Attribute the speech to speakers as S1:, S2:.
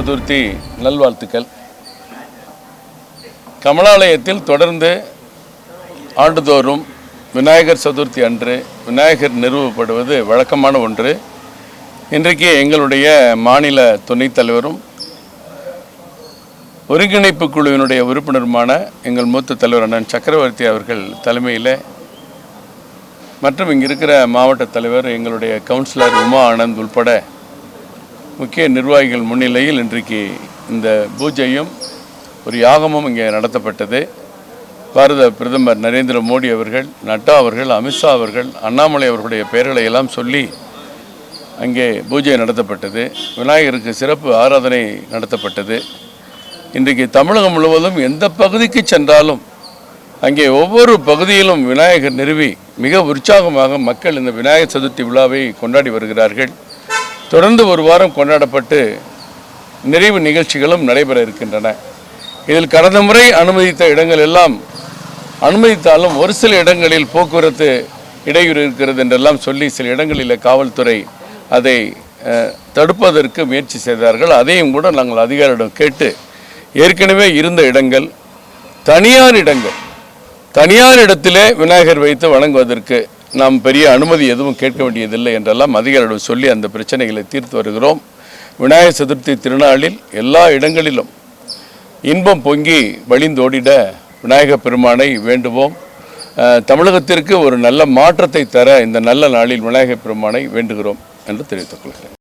S1: சதுர்த்தி நல்வாழ்த்துக்கள். கமலாலயத்தில் தொடர்ந்து ஆண்டுதோறும் விநாயகர் சதுர்த்தி அன்று விநாயகர் நிறுவப்படுவது வழக்கமான ஒன்று. இன்றைக்கு எங்களுடைய மாநில துணைத் தலைவரும் ஒருங்கிணைப்பு குழுவினுடைய உறுப்பினருமான எங்கள் மூத்த தலைவர் அண்ணன் சக்கரவர்த்தி அவர்கள் தலைமையில் மற்றும் இங்கே இருக்கிற மாவட்ட தலைவர் எங்களுடைய கவுன்சிலர் உமா ஆனந்த் உள்பட முக்கிய நிர்வாகிகள் முன்னிலையில் இன்றைக்கு இந்த பூஜையும் ஒரு யாகமும் இங்கே நடத்தப்பட்டது. பாரத பிரதமர் நரேந்திர மோடி அவர்கள், நட்டா அவர்கள், அமித்ஷா அவர்கள், அண்ணாமலை அவர்களுடைய பெயர்களை எல்லாம் சொல்லி அங்கே பூஜை நடத்தப்பட்டது. விநாயகருக்கு சிறப்பு ஆராதனை நடத்தப்பட்டது. இன்றைக்கு தமிழகம் முழுவதும் எந்த பகுதிக்கு சென்றாலும் அங்கே ஒவ்வொரு பகுதியிலும் விநாயகர் நிறுவி மிக உற்சாகமாக மக்கள் இந்த விநாயகர் சதுர்த்தி விழாவை கொண்டாடி வருகிறார்கள். தொடர்ந்து ஒரு வாரம் கொண்டாடப்பட்டு நிறைவு நிகழ்ச்சிகளும் நடைபெற இருக்கின்றன. இதில் கடந்த முறை அனுமதித்த இடங்கள் எல்லாம் அனுமதித்தாலும் ஒரு சில இடங்களில் போக்குவரத்து இடையூறு இருக்கிறது என்றெல்லாம் சொல்லி சில இடங்களில் காவல்துறை அதை தடுப்பதற்கு முயற்சி செய்தார்கள். அதையும் கூட நாங்கள் அதிகாரியிடம் கேட்டு ஏற்கனவே இருந்த இடங்கள் தனியார் இடத்திலே விநாயகர் வைத்து வணங்குவதற்கு நாம் பெரிய அனுமதி எதுவும் கேட்க வேண்டியதில்லை என்றெல்லாம் அதிகாரியிடம் சொல்லி அந்த பிரச்சனைகளை தீர்த்து வருகிறோம். விநாயகர் சதுர்த்தி திருநாளில் எல்லா இடங்களிலும் இன்பம் பொங்கி வழிந்தோடிட விநாயகர் பெருமானை வேண்டுவோம். தமிழகத்திற்கு ஒரு நல்ல மாற்றத்தை தர இந்த நல்ல நாளில் விநாயகர் பெருமானை வேண்டுகிறோம் என்று தெரிவித்துக் கொள்கிறேன்.